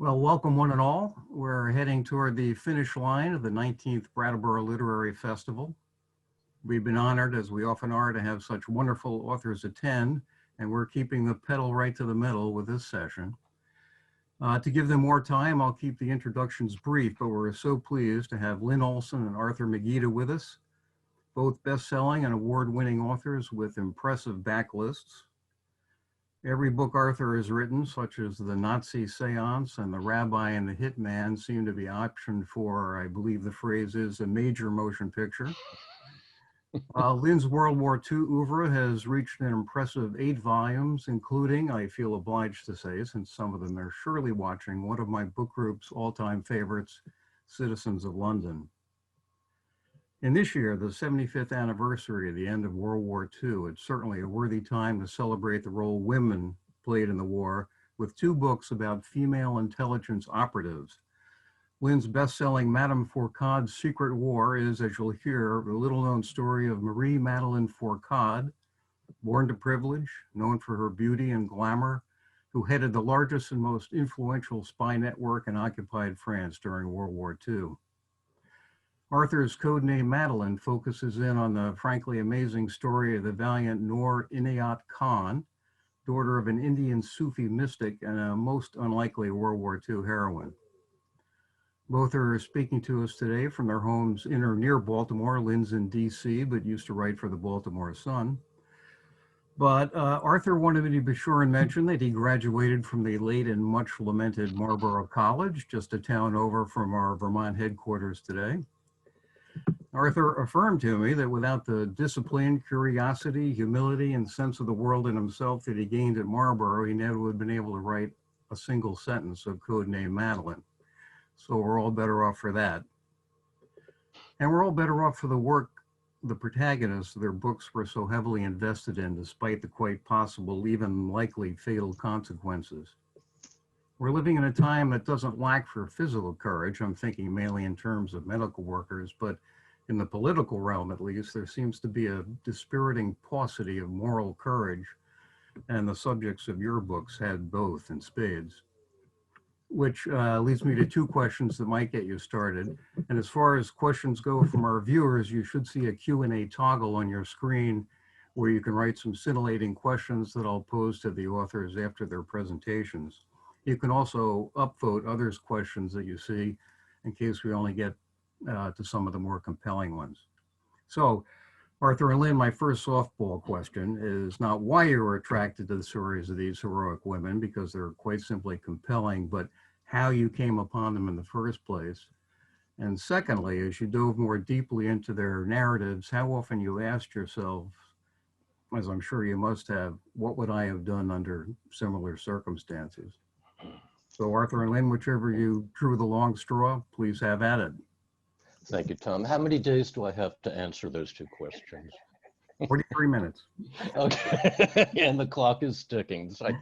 Well, welcome one and all. We're heading toward the finish line of the 19th Brattleboro Literary Festival. We've been honored, as we often are, to have such wonderful authors attend, and we're keeping the pedal right to the metal with this session. To give them more time, I'll keep the introductions brief, but we're so pleased to have Lynne Olson and Arthur Magida with us, both best-selling and award-winning authors with impressive backlists. Every book Arthur has written, such as The Nazi Seance and The Rabbi and the Hitman, seem to be optioned for, I believe the phrase is, a major motion picture. Lynne's World War II oeuvre has reached an impressive 8 volumes, including, I feel obliged to say, since some of them are surely watching, one of my book group's all-time favorites, Citizens of London. In this year, the 75th anniversary of the end of World War II, it's certainly a worthy time to celebrate the role women played in the war with 2 books about female intelligence operatives. Lynne's best-selling Madame Fourcade's Secret War is, as you'll hear, the little-known story of Marie-Madeleine Fourcade, born to privilege, known for her beauty and glamour, who headed the largest and most influential spy network in occupied France during World War II. Arthur's codename Madeline focuses in on the frankly amazing story of the valiant Noor Inayat Khan, daughter of an Indian Sufi mystic and a most unlikely World War II heroine. Both are speaking to us today from their homes in or near Baltimore. Lynne's in DC, but used to write for the Baltimore Sun. But Arthur wanted me to be sure and mention that he graduated from the late and much lamented Marlborough College, just a town over from our Vermont headquarters today. Arthur affirmed to me that without the discipline, curiosity, humility, and sense of the world in himself that he gained at Marlborough, he never would have been able to write a single sentence of codename Madeline. So we're all better off for that. And we're all better off for the work the protagonists of their books were so heavily invested in, despite the quite possible, even likely fatal consequences. We're living in a time that doesn't lack for physical courage. I'm thinking mainly in terms of medical workers, but in the political realm, at least, there seems to be a dispiriting paucity of moral courage, and the subjects of your books had both in spades. Which leads me to 2 questions that might get you started. And as far as questions go from our viewers, you should see a Q&A toggle on your screen where you can write some scintillating questions that I'll pose to the authors after their presentations. You can also upvote others' questions that you see in case we only get to some of the more compelling ones. So, Arthur and Lynne, my first softball question is not why you were attracted to the stories of these heroic women, because they're quite simply compelling, but how you came upon them in the first place. And secondly, as you dove more deeply into their narratives, how often you asked yourself, as I'm sure you must have, what would I have done under similar circumstances? So Arthur and Lynne, whichever you drew the long straw, please have at it. Thank you, Tom. How many days do I have to answer those 2 questions? 43 minutes. Okay, and the clock is ticking. It's like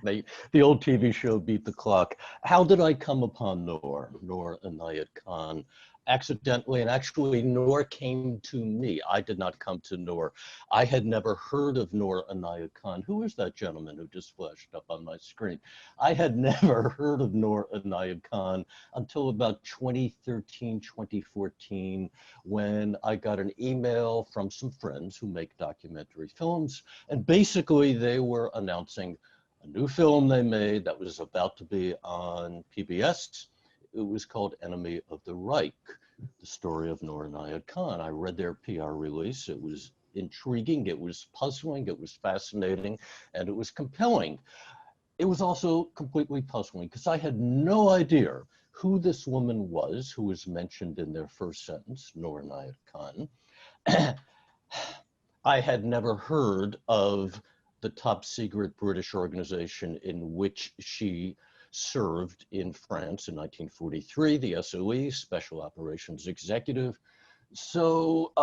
the old TV show Beat the Clock. How did I come upon Noor Inayat Khan? Accidentally, and actually Noor came to me. I did not come to Noor. I had never heard of Noor Inayat Khan. Who is that gentleman who just flashed up on my screen? I had never heard of Noor Inayat Khan until about 2013, 2014, when I got an email from some friends who make documentary films, and basically they were announcing a new film they made that was about to be on PBS. It was called Enemy of the Reich, the story of Noor Inayat Khan. I read their PR release. It was intriguing, it was puzzling, it was fascinating, and it was compelling. It was also completely puzzling because I had no idea who this woman was who was mentioned in their first sentence, Noor Inayat Khan. I had never heard of the top secret British organization in which she served in France in 1943, the SOE, Special Operations Executive. So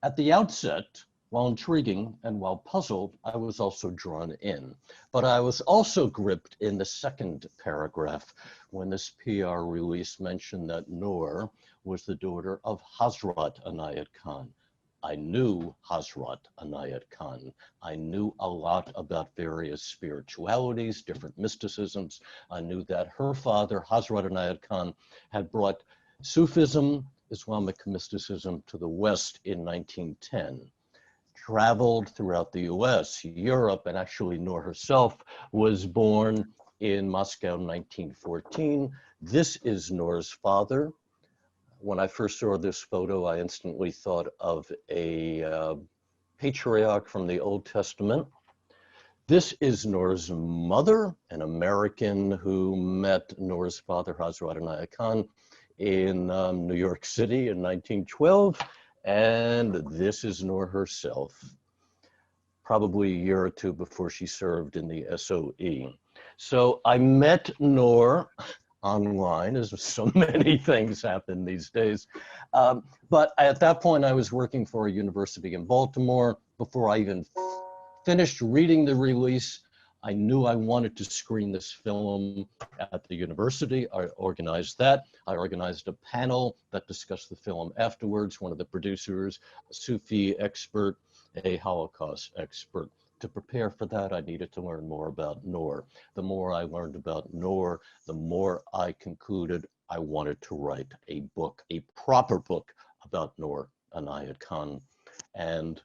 at the outset, while intriguing and while puzzled, I was also drawn in. But I was also gripped in the second paragraph when this PR release mentioned that Noor was the daughter of Hazrat Inayat Khan. I knew Hazrat Inayat Khan. I knew a lot about various spiritualities, different mysticisms. I knew that her father, Hazrat Inayat Khan, had brought Sufism, Islamic mysticism to the West in 1910. Traveled throughout the US, Europe, and actually Noor herself was born in Moscow in 1914. This is Noor's father. When I first saw this photo, I instantly thought of a patriarch from the Old Testament. This is Noor's mother, an American who met Noor's father, Hazrat Inayat Khan, in New York City in 1912. And this is Noor herself, probably a year or two before she served in the SOE. So I met Noor online, as so many things happen these days. But at that point, I was working for a university in Baltimore. Before I even finished reading the release, I knew I wanted to screen this film at the university. I organized that. I organized a panel that discussed the film afterwards. One of the producers, a Sufi expert, a Holocaust expert. To prepare for that, I needed to learn more about Noor. The more I learned about Noor, the more I concluded I wanted to write a book, a proper book about Noor Inayat Khan. And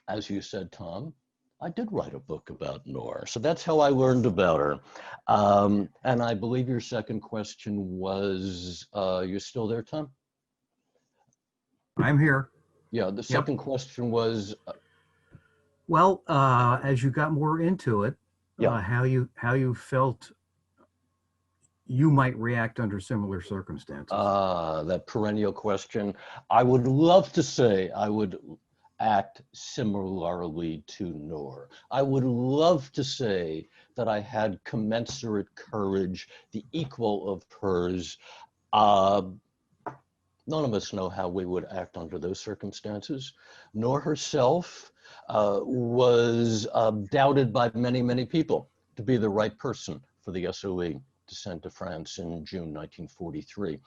as you said, Tom, I did write a book about Noor. So that's how I learned about her. And I believe your second question was, you're still there, Tom? I'm here. Yeah, the second question was, Well, as you got more into it, yeah. how you felt you might react under similar circumstances. That perennial question. I would love to say I would act similarly to Noor. I would love to say that I had commensurate courage, the equal of hers. None of us know how we would act under those circumstances. Noor herself was doubted by many, many people to be the right person for the SOE to send to France in June 1943.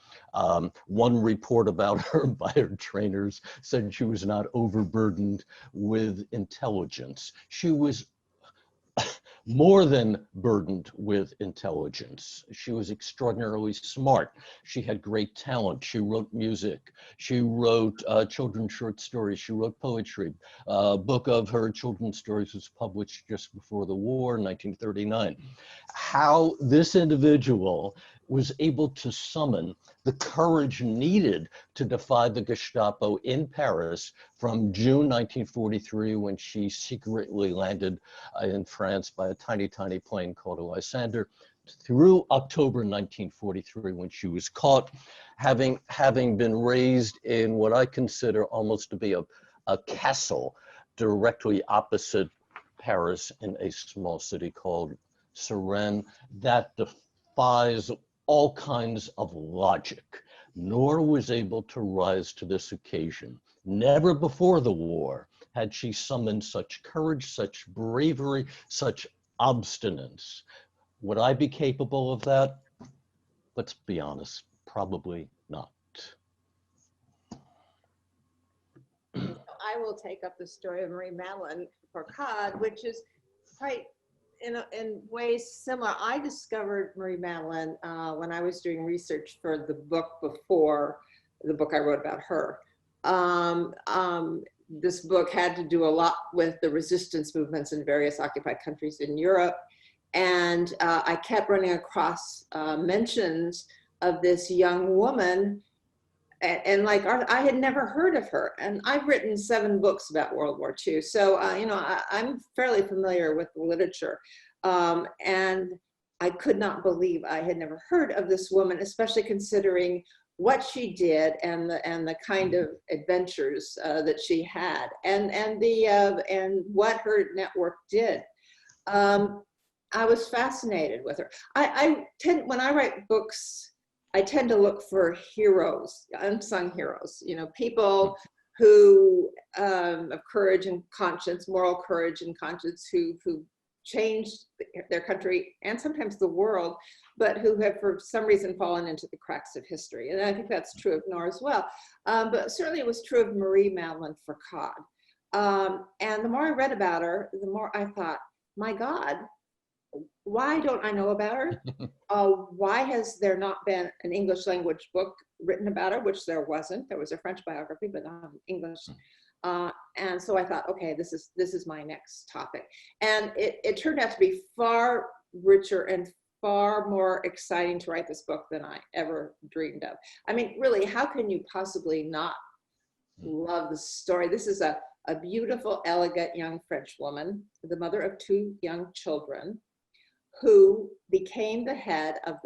One report about her by her trainers said she was not overburdened with intelligence. She was more than burdened with intelligence. She was extraordinarily smart. She had great talent. She wrote music. She wrote children's short stories. She wrote poetry. A book of her children's stories was published just before the war in 1939. How this individual was able to summon the courage needed to defy the Gestapo in Paris from June 1943, when she secretly landed in France by a tiny, tiny plane called a Lysander, through October 1943, when she was caught, having been raised in what I consider almost to be a castle directly opposite Paris in a small city called Suresnes that defies all kinds of logic. Noor was able to rise to this occasion. Never before the war had she summoned such courage, such bravery, such obstinance. Would I be capable of that? Let's be honest, probably not. I will take up the story of Marie-Madeleine Fourcade, which is quite in ways similar. I discovered Marie-Madeleine when I was doing research for the book before the book I wrote about her. This book had to do a lot with the resistance movements in various occupied countries in Europe. And I kept running across mentions of this young woman. And like, I had never heard of her. And I've written 7 books about World War II. So, I'm fairly familiar with the literature. And I could not believe I had never heard of this woman, especially considering what she did and the kind of adventures that she had and what her network did. I was fascinated with her. When I write books, I tend to look for heroes, unsung heroes, people who of courage and conscience, moral courage and conscience, who changed their country and sometimes the world, but who have for some reason fallen into the cracks of history. And I think that's true of Noor as well. But certainly it was true of Marie-Madeleine Fourcade. And the more I read about her, the more I thought, my God, why don't I know about her? Why has there not been an English language book written about her, which there wasn't. There was a French biography, but not English. And so I thought, okay, this is my next topic. And it turned out to be far richer and far more exciting to write this book than I ever dreamed of. I mean, really, how can you possibly not love the story? This is a beautiful, elegant young French woman, the mother of 2 young children, who became the head of,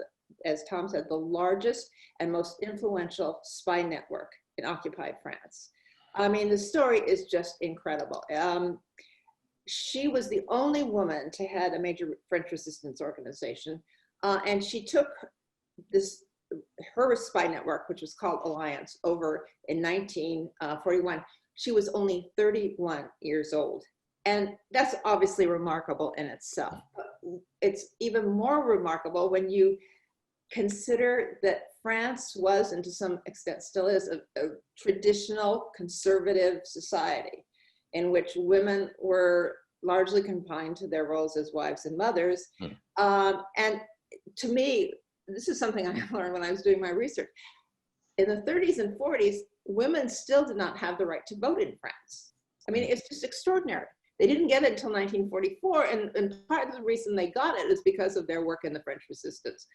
as Tom said, the largest and most influential spy network in occupied France. I mean, the story is just incredible. She was the only woman to head a major French resistance organization, and she took her spy network, which was called Alliance, over in 1941. She was only 31 years old. And that's obviously remarkable in itself. But it's even more remarkable when you consider that France was, and to some extent still is, a traditional conservative society in which women were largely confined to their roles as wives and mothers. And to me, this is something I learned when I was doing my research. In the 30s and 40s, women still did not have the right to vote in France. I mean, it's just extraordinary. They didn't get it until 1944, and part of the reason they got it is because of their work in the French resistance.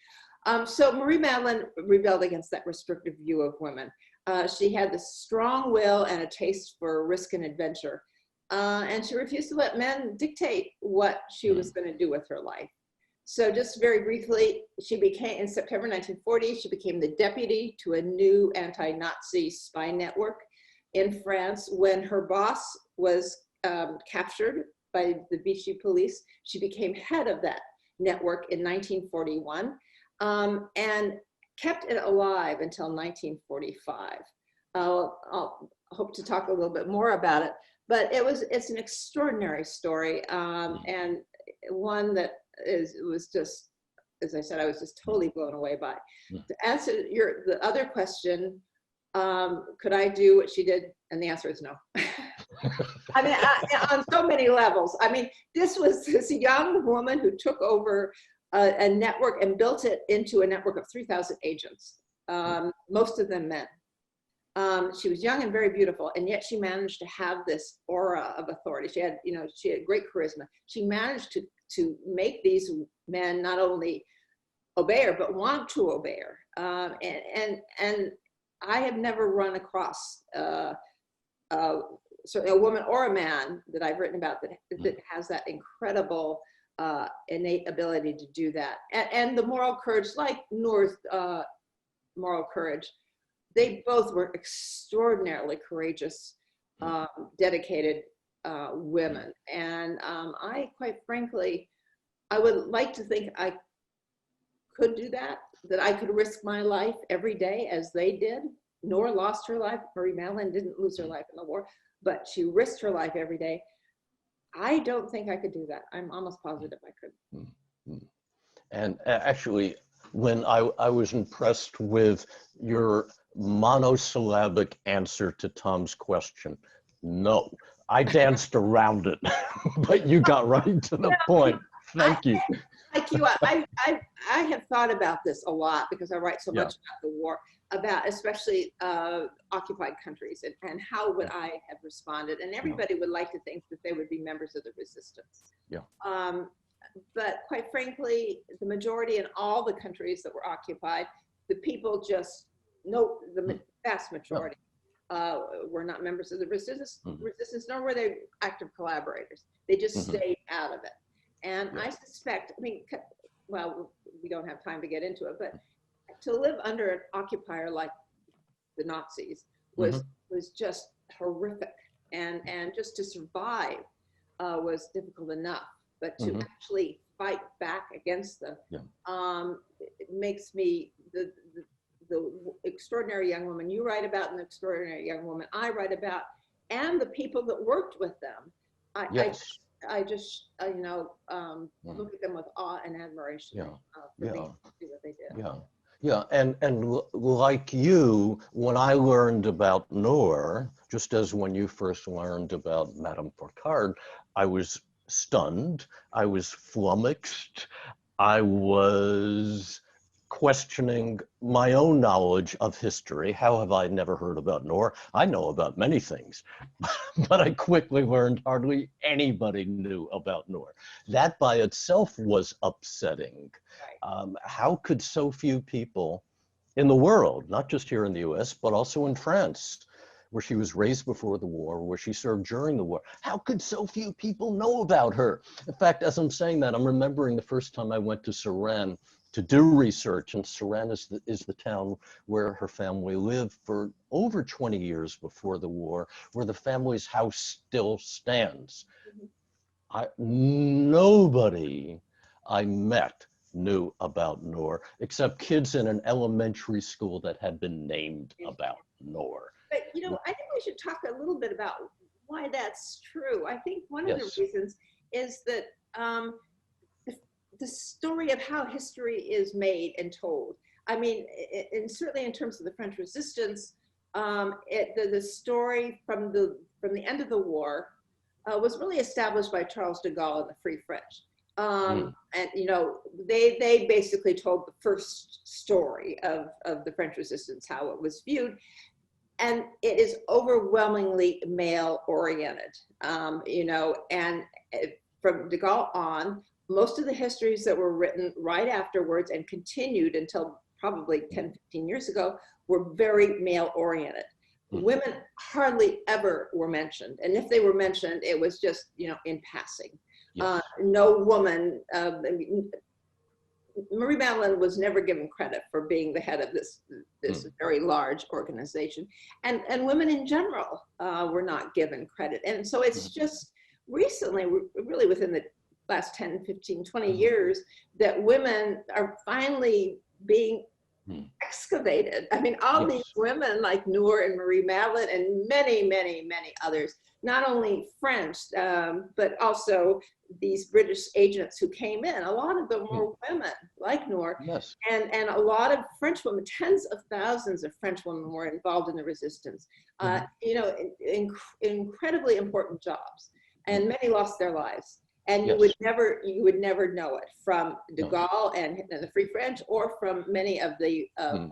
So Marie-Madeleine rebelled against that restrictive view of women. She had this strong will and a taste for risk and adventure, and she refused to let men dictate what she was going to do with her life. So just very briefly, she became, in September 1940, she became the deputy to a new anti-Nazi spy network in France. When her boss was captured by the Vichy police, she became head of that network in 1941, and kept it alive until 1945. I'll hope to talk a little bit more about it, but it's an extraordinary story, and one that was just, as I said, I was just totally blown away by. To answer the other question, could I do what she did? And the answer is no. I mean, on so many levels. I mean, this was this young woman who took over a network and built it into a network of 3,000 agents, most of them men. She was young and very beautiful, and yet she managed to have this aura of authority. She had great charisma. She managed to make these men not only obey her, but want to obey her. And I have never run across certainly a woman or a man that I've written about that has that incredible innate ability to do that. And the moral courage, like Noor's moral courage, they both were extraordinarily courageous, dedicated women. And I, quite frankly, I would like to think I could do that I could risk my life every day as they did. Noor lost her life. Marie-Madeleine didn't lose her life in the war, but she risked her life every day. I don't think I could do that. I'm almost positive I could. And actually, when I was impressed with your monosyllabic answer to Tom's question, no. I danced around it, but you got right to the point. Thank you. Like you, I have thought about this a lot because I write so much about the war, about especially occupied countries, and how would I have responded? And everybody would like to think that they would be members of the resistance. But quite frankly, the majority in all the countries that were occupied, the people just, the vast majority were not members of the resistance, nor were they active collaborators. They just stayed out of it. And I suspect, I mean, well, we don't have time to get into it, but to live under an occupier like the Nazis was just horrific, and just to survive was difficult enough, but to actually fight back against them, it makes me the extraordinary young woman you write about, and the extraordinary young woman I write about, and the people that worked with them. I just, look at them with awe and admiration Yeah, for yeah. being able to do what they did. Yeah, yeah, and like you, when I learned about Noor, just as when you first learned about Madame Fourcade, I was stunned, I was flummoxed, I was questioning my own knowledge of history. How have I never heard about Noor? I know about many things, but I quickly learned hardly anybody knew about Noor. That by itself was upsetting. Right. How could so few people in the world, not just here in the US, but also in France, where she was raised before the war, where she served during the war, how could so few people know about her? In fact, as I'm saying that, I'm remembering the first time I went to Suran to do research, and Suran is the town where her family lived for over 20 years before the war, where the family's house still stands. Nobody I met knew about Noor, except kids in an elementary school that had been named about Noor. But, I think we should talk a little bit about why that's true. I think one of the Yes. reasons is that the story of how history is made and told. I mean, and certainly in terms of the French Resistance, the story from the end of the war was really established by Charles de Gaulle and the Free French. And they basically told the first story of the French Resistance, how it was viewed, and it is overwhelmingly male oriented. And from de Gaulle on, most of the histories that were written right afterwards and continued until probably 10, 15 years ago were very male oriented. Women hardly ever were mentioned. And if they were mentioned, it was just, in passing. Yes. No woman, Marie-Madeleine was never given credit for being the head of this very large organization. And women in general were not given credit. And so it's just recently, really within the last 10, 15, 20 years, that women are finally being excavated. I mean, all these women like Noor and Marie-Madeleine and many, many, many others, not only French, but also these British agents who came in. A lot of them were women like Noor. Yes. And a lot of French women, tens of thousands of French women were involved in the resistance. Incredibly important jobs. And many lost their lives. And you would never know it from de Gaulle and the Free French, or from many of the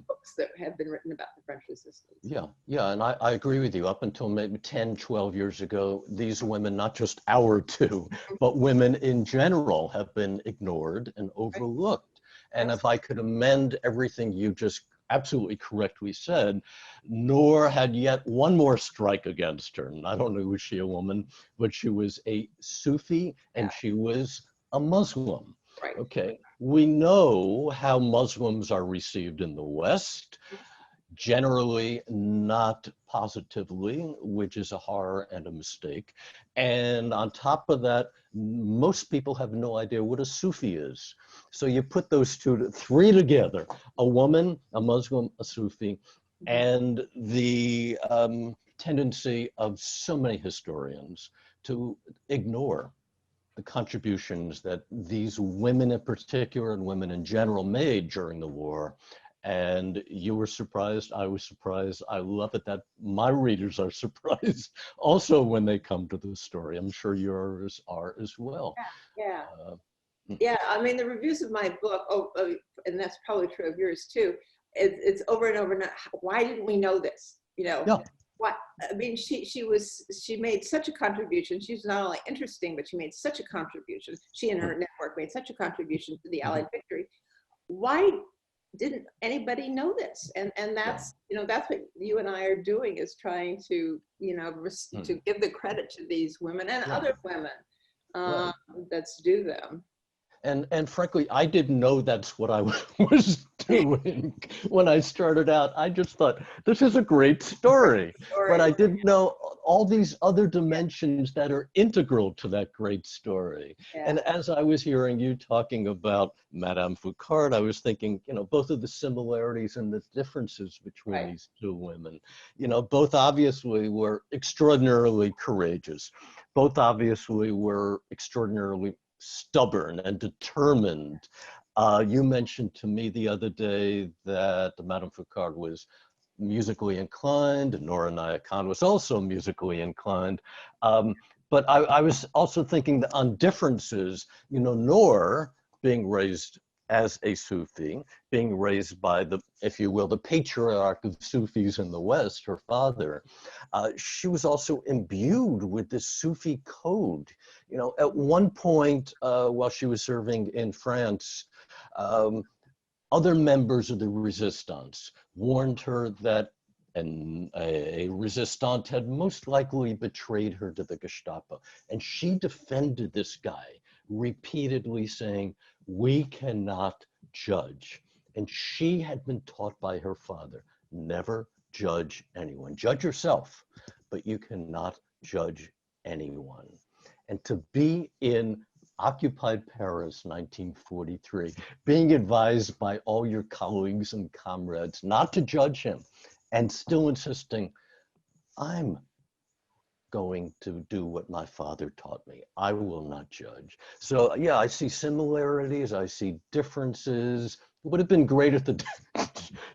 books that have been written about the French Resistance. Yeah, and I agree with you. Up until maybe 10, 12 years ago, these women, not just our two, but women in general, have been ignored and overlooked. And if I could amend everything you just absolutely correctly said, Noor had yet one more strike against her. Not only was she a woman, but she was a Sufi and she was a Muslim. Right. Okay, we know how Muslims are received in the West. Generally not positively, which is a horror and a mistake. And on top of that, most people have no idea what a Sufi is. So you put those three together, a woman, a Muslim, a Sufi, and the tendency of so many historians to ignore the contributions that these women in particular and women in general made during the war. And you were surprised, I was surprised. I love it that my readers are surprised also when they come to the story. I'm sure yours are as well. Yeah, I mean, the reviews of my book, and that's probably true of yours too, it's over and over and over. Why didn't we know this? What, I mean, she made such a contribution. She's not only interesting, but she made such a contribution. She and her network made such a contribution to the Allied victory. Why didn't anybody know this? And that's that's what you and I are doing, is trying to to give the credit to these women and other women that's due them. And frankly, I didn't know that's what I was doing when I started out. I just thought, this is a great story. But I didn't know all these other dimensions that are integral to that great story. Yeah. And as I was hearing you talking about Madame Fourcade, I was thinking, both of the similarities and the differences between these two women. Both obviously were extraordinarily courageous. Both obviously were extraordinarily stubborn and determined. You mentioned to me the other day that Madame Fourcade was musically inclined, and Noor Inayat Khan was also musically inclined. But I was also thinking that on differences, Noor being raised as a Sufi, being raised by the, if you will, the patriarch of Sufis in the West, her father, she was also imbued with this Sufi code. At one point, while she was serving in France, other members of the resistance warned her that a resistant had most likely betrayed her to the Gestapo. And she defended this guy, repeatedly saying, we cannot judge. And she had been taught by her father, never judge anyone. Judge yourself, but you cannot judge anyone. And to be in occupied Paris, 1943, being advised by all your colleagues and comrades not to judge him, and still insisting, I'm going to do what my father taught me. I will not judge. So yeah, I see similarities, I see differences. It would have been great if the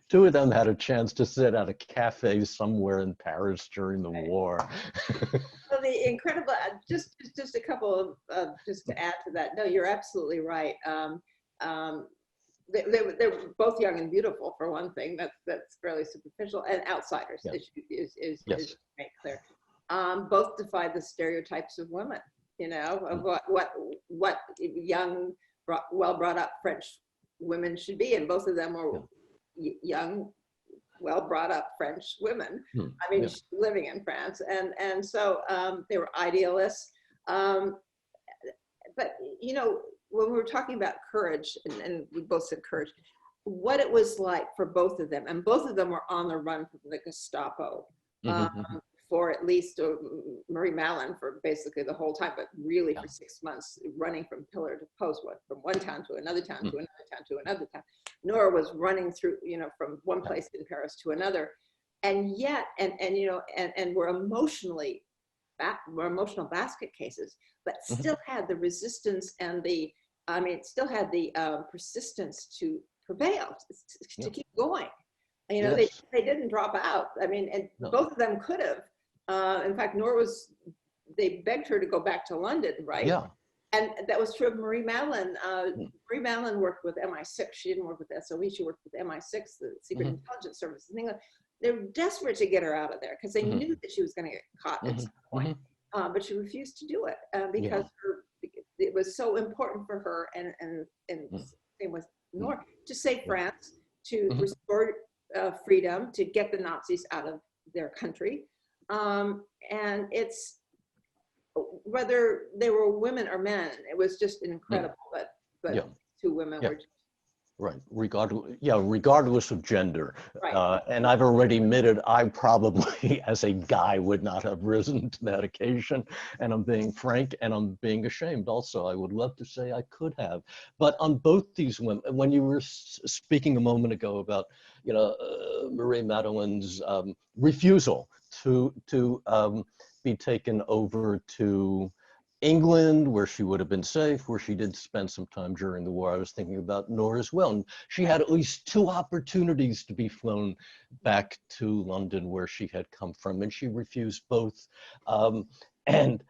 two of them had a chance to sit at a cafe somewhere in Paris during the war. So the incredible, just a couple of, just to add to that, no, you're absolutely right. They're both young and beautiful, for one thing. That's fairly superficial, and outsiders, Yeah. is Yes. make clear. Both defied the stereotypes of women, of what young, well brought up French women should be, and both of them were young, well brought up French women. I mean, living in France, and so they were idealists. But when we were talking about courage, and we both said courage, what it was like for both of them, and both of them were on the run from the Gestapo for at least Marie-Madeleine for basically the whole time, but really for 6 months, running from pillar to post, from one town to another town to another town to another town. Noor was running through, from one place in Paris to another, and yet, and were emotional basket cases, but still had the resistance and still had the persistence to prevail, to keep going. They didn't drop out. Both of them could have. In fact, they begged her to go back to London, right? Yeah. And that was true of Marie-Madeleine. Marie-Madeleine worked with MI6. She didn't work with SOE. She worked with MI6, the Secret Intelligence Service in England. They were desperate to get her out of there because they knew that she was going to get caught at some point. But she refused to do it because it was so important for her, and same with Noor, to save France, to restore freedom, to get the Nazis out of their country. And it's, whether they were women or men, it was just incredible. But two women were just, right, regardless of gender. Right. And I've already admitted I probably, as a guy, would not have risen to that occasion. And I'm being frank, and I'm being ashamed also. I would love to say I could have. But on both these women, when you were speaking a moment ago about, Marie-Madeleine's refusal to be taken over to England, where she would have been safe, where she did spend some time during the war, I was thinking about Noor as well. And she had at least 2 opportunities to be flown back to London, where she had come from, and she refused both. And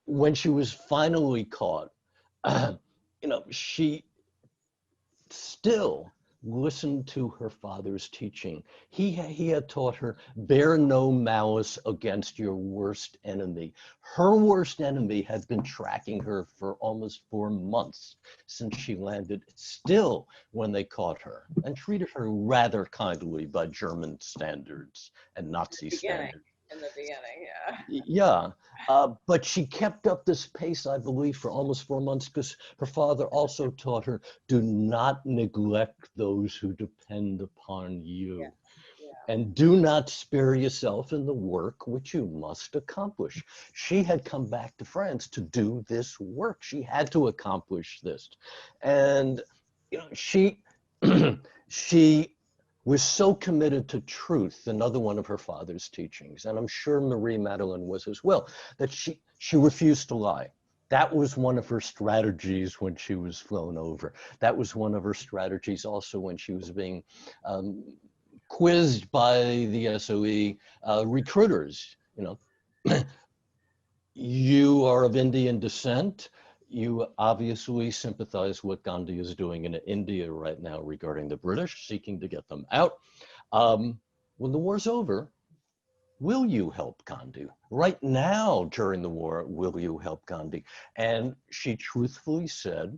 when she was finally caught, she still listened to her father's teaching. He had taught her, bear no malice against your worst enemy. Her worst enemy had been tracking her for almost 4 months since she landed, still when they caught her, and treated her rather kindly by German standards and Nazi standards. in the beginning, yeah. Yeah, but she kept up this pace, I believe, for almost 4 months because her father also taught her, do not neglect those who depend upon you. Yeah, yeah. And do not spare yourself in the work which you must accomplish. She had come back to France to do this work. She had to accomplish this. And you know, she was so committed to truth, another one of her father's teachings, and I'm sure Marie-Madeleine was as well, that she refused to lie. That was one of her strategies when she was flown over. That was one of her strategies also when she was being quizzed by the SOE recruiters. You know, you are of Indian descent. You obviously sympathize what Gandhi is doing in India right now regarding the British, seeking to get them out. When the war's over, will you help Gandhi? Right now, during the war, will you help Gandhi? And she truthfully said,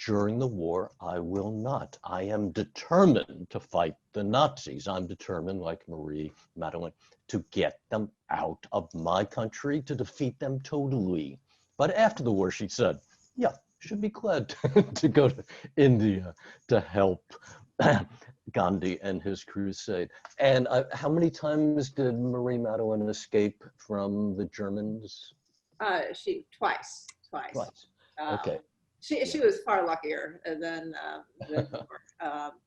during the war, I will not. I am determined to fight the Nazis. I'm determined, like Marie-Madeleine, to get them out of my country, to defeat them totally. But after the war, she said, yeah, should be glad to go to India to help Gandhi and his crusade. And how many times did Marie-Madeleine escape from the Germans? Twice. Twice. Um, Okay. She was far luckier than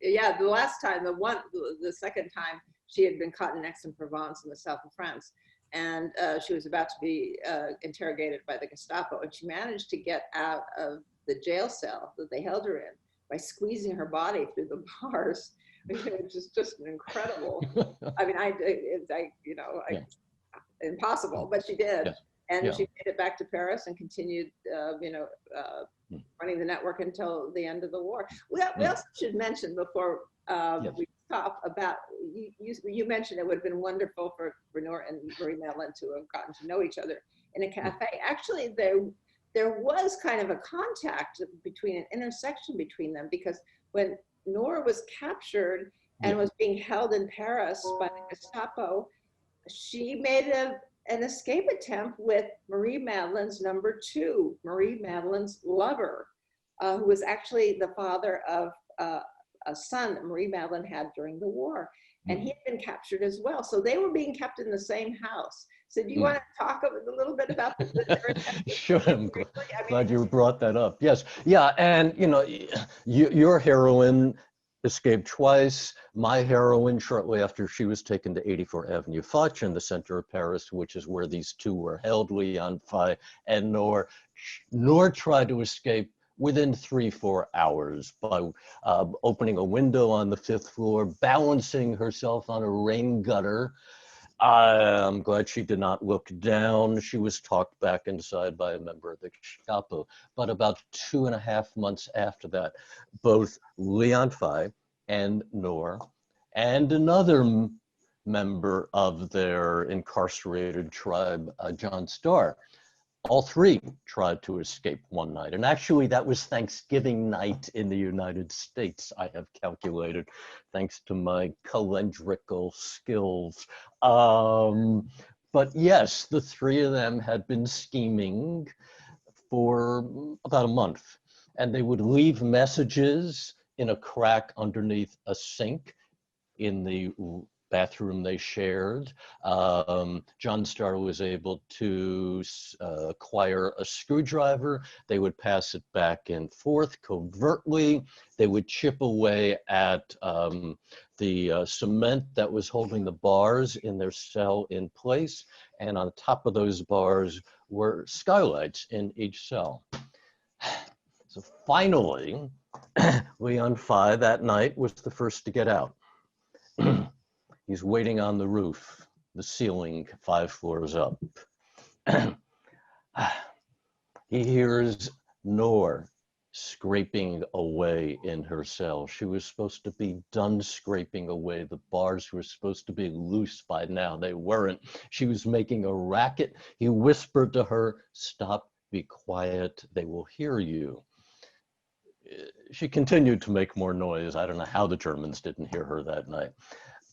yeah, the last time, the second time, she had been caught in Aix-en-Provence in the south of France, and she was about to be interrogated by the Gestapo, and she managed to get out of the jail cell that they held her in by squeezing her body through the bars, which is just incredible. I mean, Yeah. impossible, but she did. Yes. And Yeah. she made it back to Paris and continued, running the network until the end of the war. We also should mention before Yes. we stop about, you mentioned it would have been wonderful for Noor and Marie-Madeleine to have gotten to know each other in a cafe. Actually, there was kind of a contact between, an intersection between them, because when Noor was captured and was being held in Paris by the Gestapo, she made an escape attempt with Marie-Madeleine's number 2, Marie-Madeleine's lover, who was actually the father of a son that Marie-Madeleine had during the war. And he had been captured as well. So they were being kept in the same house. So do you want to talk a little bit about Sure, I'm glad you brought that up. Yes, yeah, and you know, your heroine escaped twice. My heroine, shortly after she was taken to 84 Avenue Foch in the center of Paris, which is where these two were held, Lynne Olson and Noor. Noor tried to escape within 3-4 hours by opening a window on the 5th floor, balancing herself on a rain gutter. I'm glad she did not look down. She was talked back inside by a member of the Gestapo. But about 2.5 months after that, both Lynne Olson and Noor and another member of their incarcerated tribe, John Starr, all 3 tried to escape one night. And actually, that was Thanksgiving night in the United States, I have calculated, thanks to my calendrical skills. But yes, the 3 of them had been scheming for about a month. And they would leave messages in a crack underneath a sink in the bathroom they shared. John Starr was able to acquire a screwdriver. They would pass it back and forth covertly. They would chip away at the cement that was holding the bars in their cell in place. And on top of those bars were skylights in each cell. So finally, Lynne Olson that night was the first to get out. He's waiting on the roof, the ceiling 5 floors up. He hears Noor scraping away in her cell. She was supposed to be done scraping away. The bars were supposed to be loose by now. They weren't. She was making a racket. He whispered to her, "Stop, be quiet, they will hear you." She continued to make more noise. I don't know how the Germans didn't hear her that night.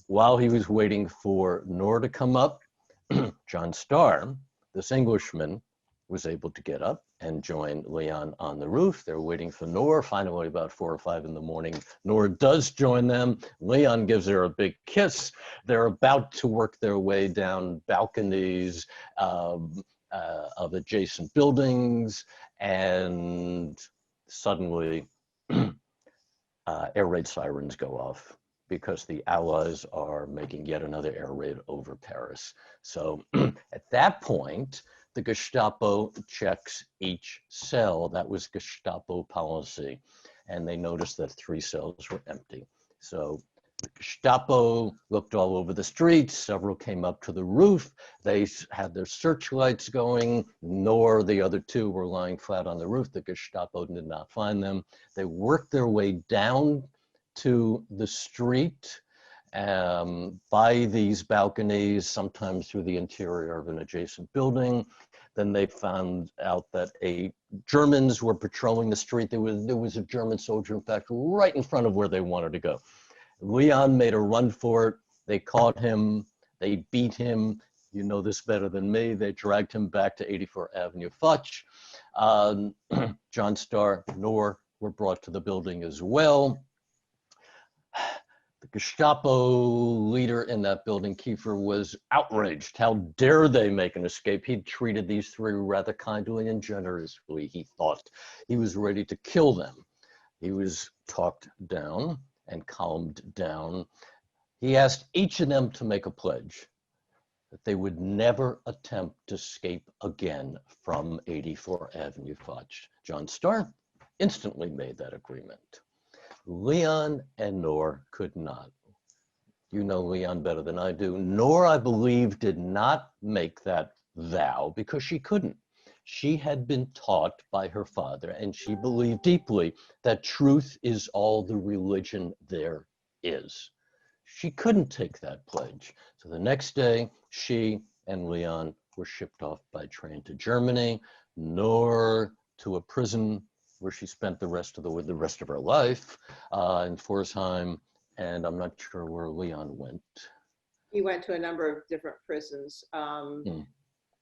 While he was waiting for Noor to come up, John Starr, this Englishman, was able to get up and join Leon on the roof. They're waiting for Noor. Finally, about 4 or 5 in the morning, Noor does join them. Leon gives her a big kiss. They're about to work their way down balconies of adjacent buildings, and suddenly air raid sirens go off because the Allies are making yet another air raid over Paris. So at that point, the Gestapo checks each cell. That was Gestapo policy. And they noticed that 3 cells were empty. So the Gestapo looked all over the streets. Several came up to the roof. They had their searchlights going, nor the other 2 were lying flat on the roof. The Gestapo did not find them. They worked their way down to the street by these balconies, sometimes through the interior of an adjacent building. Then they found out that Germans were patrolling the street. There was a German soldier, in fact, right in front of where they wanted to go. Leon made a run for it. They caught him. They beat him. You know this better than me. They dragged him back to 84 Avenue Foch. John Starr, Noor were brought to the building as well. The Gestapo leader in that building, Kiefer, was outraged. How dare they make an escape? He'd treated these 3 rather kindly and generously, he thought. He was ready to kill them. He was talked down and calmed down. He asked each of them to make a pledge that they would never attempt to escape again from 84 Avenue Foch. John Starr instantly made that agreement. Leon and Noor could not. You know Leon better than I do. Noor, I believe, did not make that vow because she couldn't. She had been taught by her father, and she believed deeply that truth is all the religion there is. She couldn't take that pledge. So the next day, she and Leon were shipped off by train to Germany, Noor to a prison where she spent the rest of her life in Forsheim, and I'm not sure where Leon went. He went to a number of different prisons, and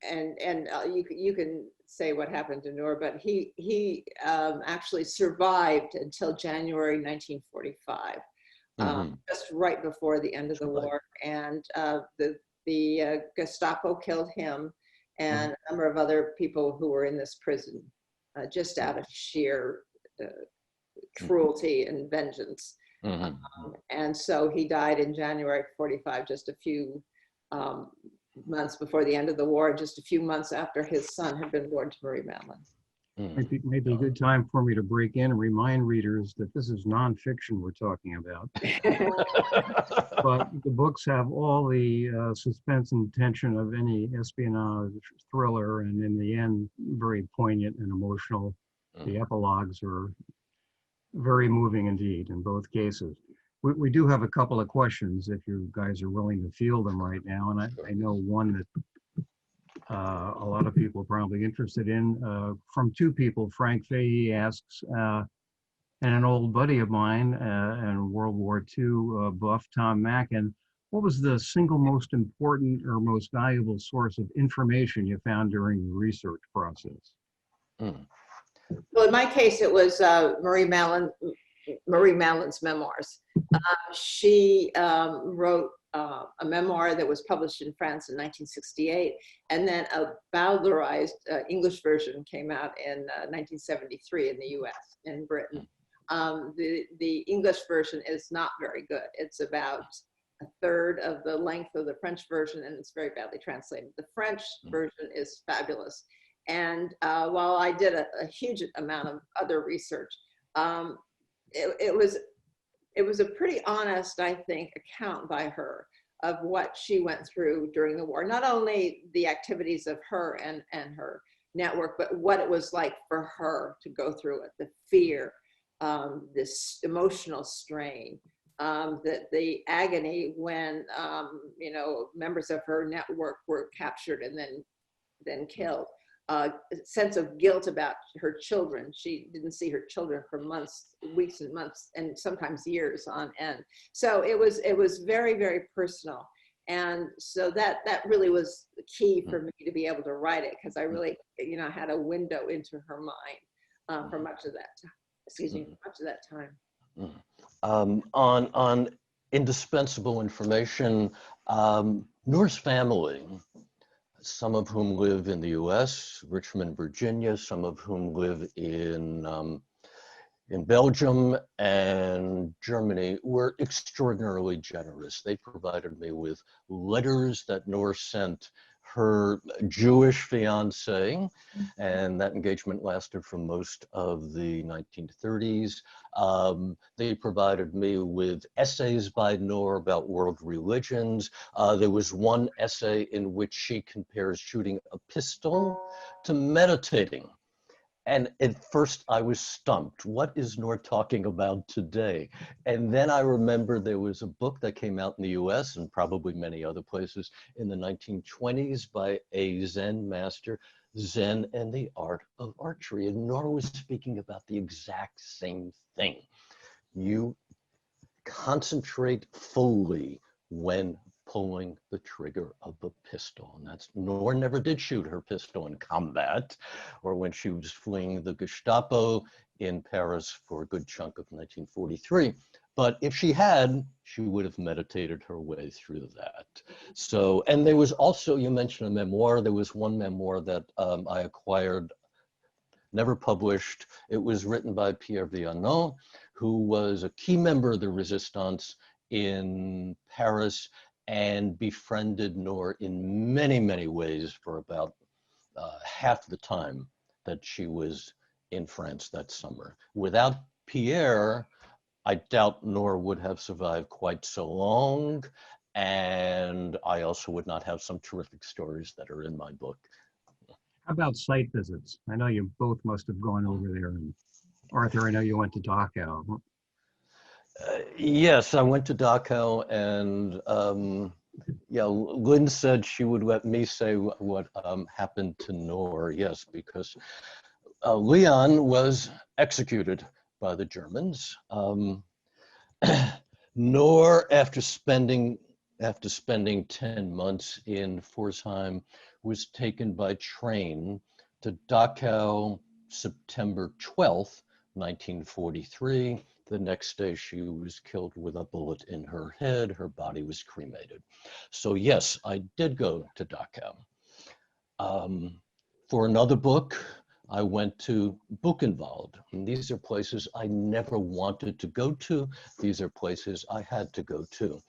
you can say what happened to Noor, but he actually survived until January 1945, just right before the end of the war, and the Gestapo killed him and a number of other people who were in this prison. Just out of sheer cruelty and vengeance. And so he died in January 45, just a few months before the end of the war, just a few months after his son had been born to Marie-Madeleine. Maybe a good time for me to break in and remind readers that this is nonfiction we're talking about. But the books have all the suspense and tension of any espionage thriller, and in the end, very poignant and emotional. The epilogues are very moving indeed in both cases. We do have a couple of questions if you guys are willing to field them right now, and I know one that a lot of people are probably interested in. From 2 people, Frank Fahey asks, and an old buddy of mine and World War II buff, Tom Mackin, what was the single most important or most valuable source of information you found during the research process? Well, in my case, it was Marie-Madeleine's memoirs. She wrote a memoir that was published in France in 1968, and then a bowdlerized English version came out in 1973 in the US, in Britain. The English version is not very good. It's about a third of the length of the French version, and it's very badly translated. The French version is fabulous. And while I did a huge amount of other research, it was a pretty honest, I think, account by her of what she went through during the war. Not only the activities of her and her network, but what it was like for her to go through it, the fear, this emotional strain, the agony when members of her network were captured and then killed. Sense of guilt about her children. She didn't see her children for months, weeks and months, and sometimes years on end. So it was very, very personal. And so that really was the key for me to be able to write it, because I really, you know, had a window into her mind for much of that time. Excuse me, for much of that time. On indispensable information, Noor's family, some of whom live in the US, Richmond, Virginia, some of whom live in Belgium and Germany, were extraordinarily generous. They provided me with letters that Noor sent her Jewish fiance, and that engagement lasted for most of the 1930s. They provided me with essays by Noor about world religions. There was one essay in which she compares shooting a pistol to meditating. And at first I was stumped. What is Noor talking about today? And then I remember there was a book that came out in the US and probably many other places in the 1920s by a Zen master, Zen and the Art of Archery. And Noor was speaking about the exact same thing. You concentrate fully when pulling the trigger of the pistol. And that's, Noor never did shoot her pistol in combat or when she was fleeing the Gestapo in Paris for a good chunk of 1943. But if she had, she would have meditated her way through that. So, and there was also, you mentioned a memoir. There was one memoir that I acquired, never published. It was written by Pierre Vianon, who was a key member of the resistance in Paris and befriended Noor in many, many ways for about half the time that she was in France that summer. Without Pierre, I doubt Noor would have survived quite so long, and I also would not have some terrific stories that are in my book. How about site visits? I know you both must have gone over there. And Arthur, I know you went to Dachau. Yes, I went to Dachau, and yeah, Lynn said she would let me say what happened to Noor. Yes, because Leon was executed by the Germans. Noor, after spending 10 months in Pforzheim, was taken by train to Dachau September 12th, 1943. The next day she was killed with a bullet in her head. Her body was cremated. So yes, I did go to Dachau. For another book, I went to Buchenwald. And these are places I never wanted to go to. These are places I had to go to.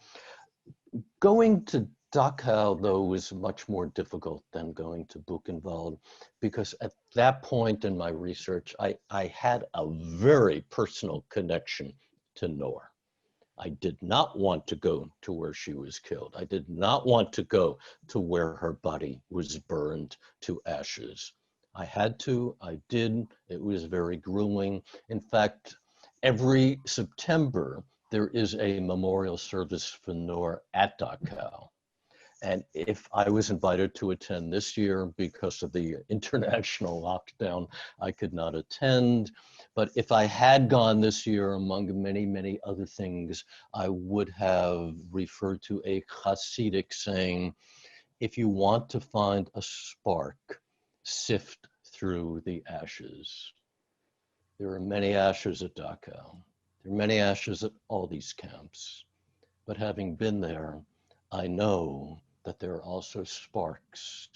Going to Dachau, though, was much more difficult than going to Buchenwald, because at that point in my research, I had a very personal connection to Noor. I did not want to go to where she was killed. I did not want to go to where her body was burned to ashes. I had to, I did. It was very grueling. In fact, every September, there is a memorial service for Noor at Dachau. And if I was invited to attend this year because of the international lockdown, I could not attend. But if I had gone this year, among many, many other things, I would have referred to a Hasidic saying, if you want to find a spark, sift through the ashes. There are many ashes at Dachau. There are many ashes at all these camps. But having been there, I know that there are also sparks.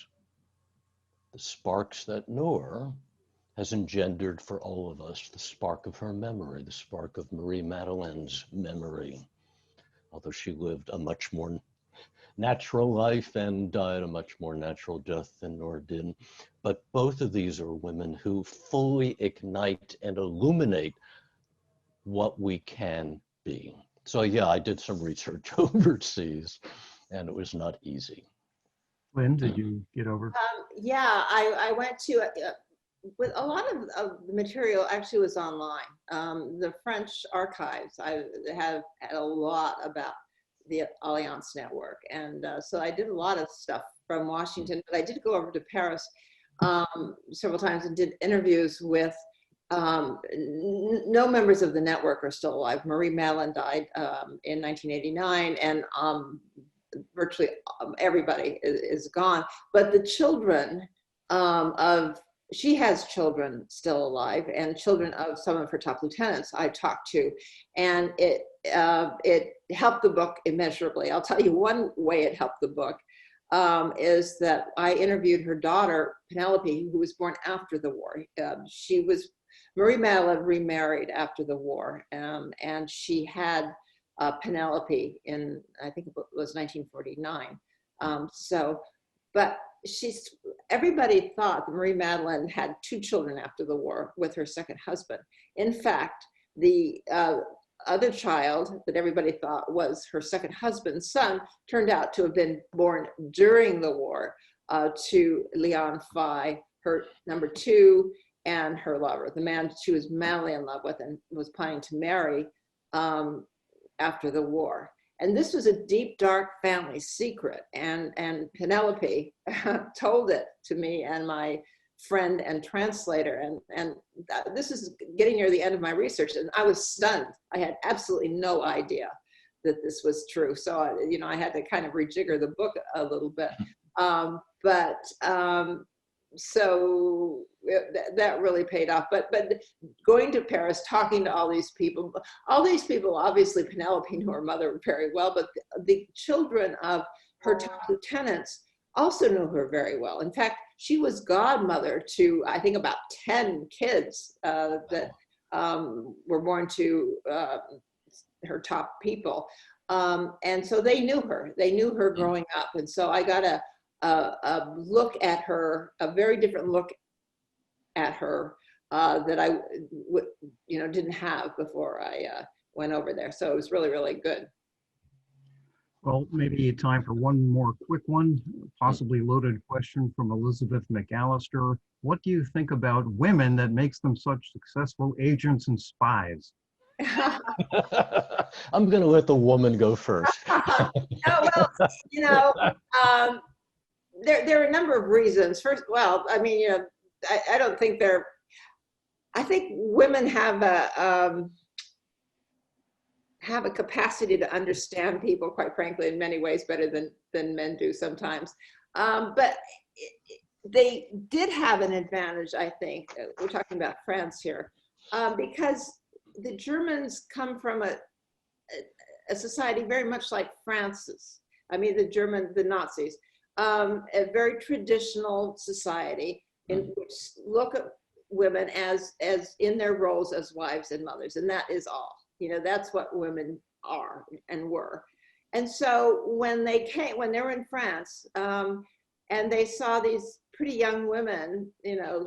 The sparks that Noor has engendered for all of us, the spark of her memory, the spark of Marie-Madeleine's memory, although she lived a much more natural life and died a much more natural death than Noor did. But both of these are women who fully ignite and illuminate what we can be. So yeah, I did some research overseas, and it was not easy. Lynn, did you get over? Yeah, I went to, with a lot of the material actually was online. The French archives, I have had a lot about the Alliance Network. And so I did a lot of stuff from Washington, but I did go over to Paris several times and did interviews with no members of the network are still alive. Marie-Madeleine died in 1989, and virtually everybody is gone. But the children she has children still alive, and children of some of her top lieutenants I talked to, and it helped the book immeasurably. I'll tell you one way it helped the book is that I interviewed her daughter, Penelope, who was born after the war. Marie-Madeleine remarried after the war, and she had Penelope in, I think it was 1949. But everybody thought that Marie-Madeleine had 2 children after the war with her second husband. In fact, the other child that everybody thought was her second husband's son turned out to have been born during the war to Leon Phi, her number 2, and her lover, the man she was madly in love with and was planning to marry after the war. And this was a deep, dark family secret. And Penelope told it to me and my friend and translator. And this is getting near the end of my research, and I was stunned. I had absolutely no idea that this was true. So, I had to kind of rejigger the book a little bit. So that really paid off. But going to Paris, talking to all these people, obviously Penelope knew her mother very well, but the children of her top lieutenants also knew her very well. In fact, she was godmother to, I think, about 10 kids that were born to her top people. And so they knew her. They knew her growing up. And so I got a look at her, a very different look at her that I didn't have before I went over there. So it was really, really good. Well, maybe time for one more quick one, possibly loaded question from Elizabeth McAllister. What do you think about women that makes them such successful agents and spies? I'm going to let the woman go first. There are a number of reasons. First, I don't think I think women have a capacity to understand people, quite frankly, in many ways better than men do sometimes. But they did have an advantage, I think. We're talking about France here, because the Germans come from a society very much like France's. I mean, the Nazis, a very traditional society in which look at women as in their roles as wives and mothers, and that is all. That's what women are and were. And so when they were in France, and they saw these pretty young women,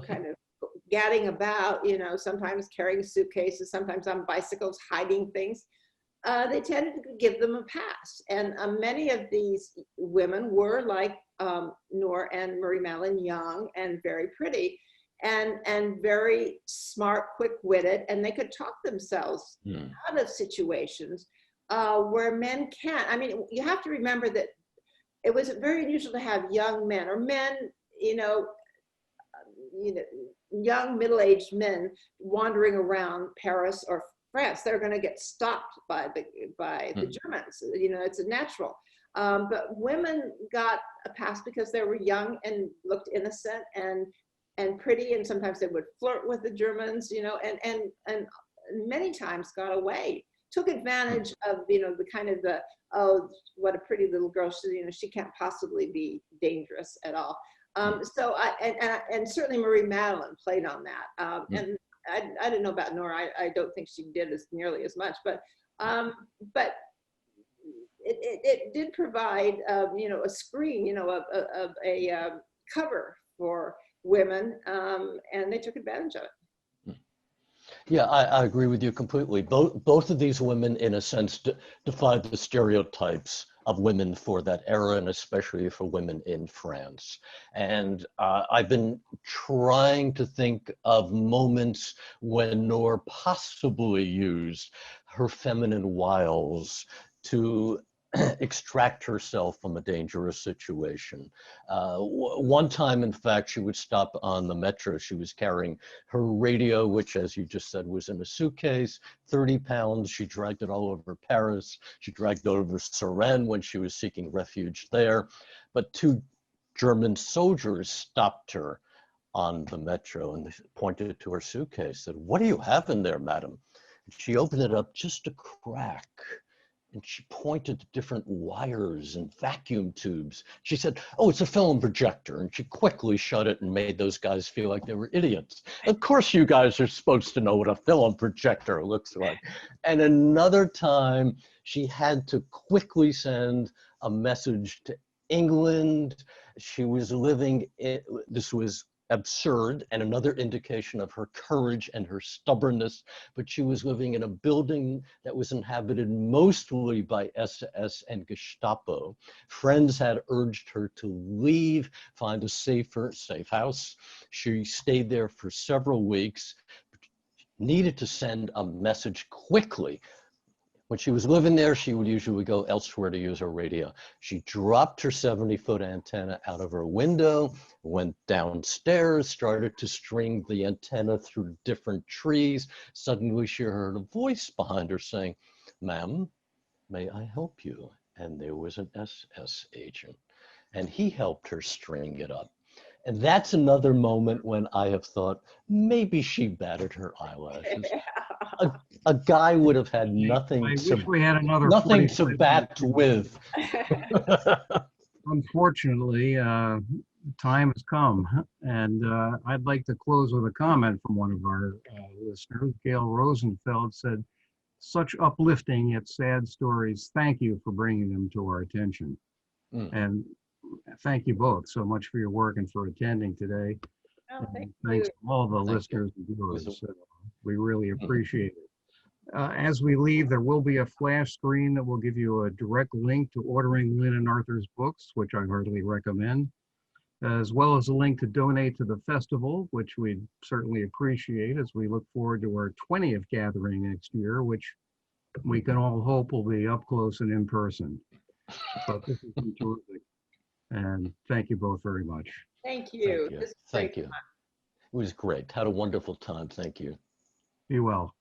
kind of gadding about, sometimes carrying suitcases, sometimes on bicycles, hiding things, they tended to give them a pass. And many of these women were like Noor and Marie-Madeleine, young and very pretty, and very smart, quick-witted, and they could talk themselves out of situations where men can't. I mean, you have to remember that it was very unusual to have young men, or men, young middle-aged men wandering around Paris or France. They're going to get stopped by the Germans. It's a natural. But women got a pass because they were young and looked innocent and pretty, and sometimes they would flirt with the Germans, and many times got away, took advantage of, the kind of oh, what a pretty little girl, she can't possibly be dangerous at all. So and certainly Marie-Madeleine played on that. And I didn't know about Noor. I don't think she did nearly as much, but it did provide, a screen, a cover for women, and they took advantage of it. Yeah, I agree with you completely. Both of these women, in a sense, defied the stereotypes of women for that era, and especially for women in France. And I've been trying to think of moments when Noor possibly used her feminine wiles to extract herself from a dangerous situation. One time, in fact, she would stop on the metro. She was carrying her radio, which, as you just said, was in a suitcase, 30 pounds. She dragged it all over Paris. She dragged it over Suresnes when she was seeking refuge there. But two German soldiers stopped her on the metro and they pointed to her suitcase, said, "What do you have in there, madam?" And she opened it up just a crack. And she pointed to different wires and vacuum tubes. She said, "Oh, it's a film projector." And she quickly shut it and made those guys feel like they were idiots. Of course, you guys are supposed to know what a film projector looks like. And another time, she had to quickly send a message to England. She was living in, this was absurd and another indication of her courage and her stubbornness, but she was living in a building that was inhabited mostly by SS and Gestapo. Friends had urged her to leave, find a safe house. She stayed there for several weeks, needed to send a message quickly. When she was living there, she would usually go elsewhere to use her radio. She dropped her 70-foot antenna out of her window, went downstairs, started to string the antenna through different trees. Suddenly she heard a voice behind her saying, "Ma'am, may I help you?" And there was an SS agent, and he helped her string it up. And that's another moment when I have thought, maybe she batted her eyelashes. A guy would have had nothing I to, wish we had another nothing to 45 bat minutes. with. Unfortunately, time has come, and I'd like to close with a comment from one of our listeners. Gail Rosenfeld said, "Such uplifting yet sad stories. Thank you for bringing them to our attention." Mm. And thank you both so much for your work and for attending today. Oh, And thanks to all the Thank you. listeners and viewers. Was We really appreciate it. As we leave, there will be a flash screen that will give you a direct link to ordering Lynne and Arthur's books, which I heartily recommend, as well as a link to donate to the festival, which we'd certainly appreciate as we look forward to our 20th gathering next year, which we can all hope will be up close and in person. But this has been terrific. And thank you both very much. Thank you. Thank you. This is Thank great you. It was great. Had a wonderful time. Thank you. Be well.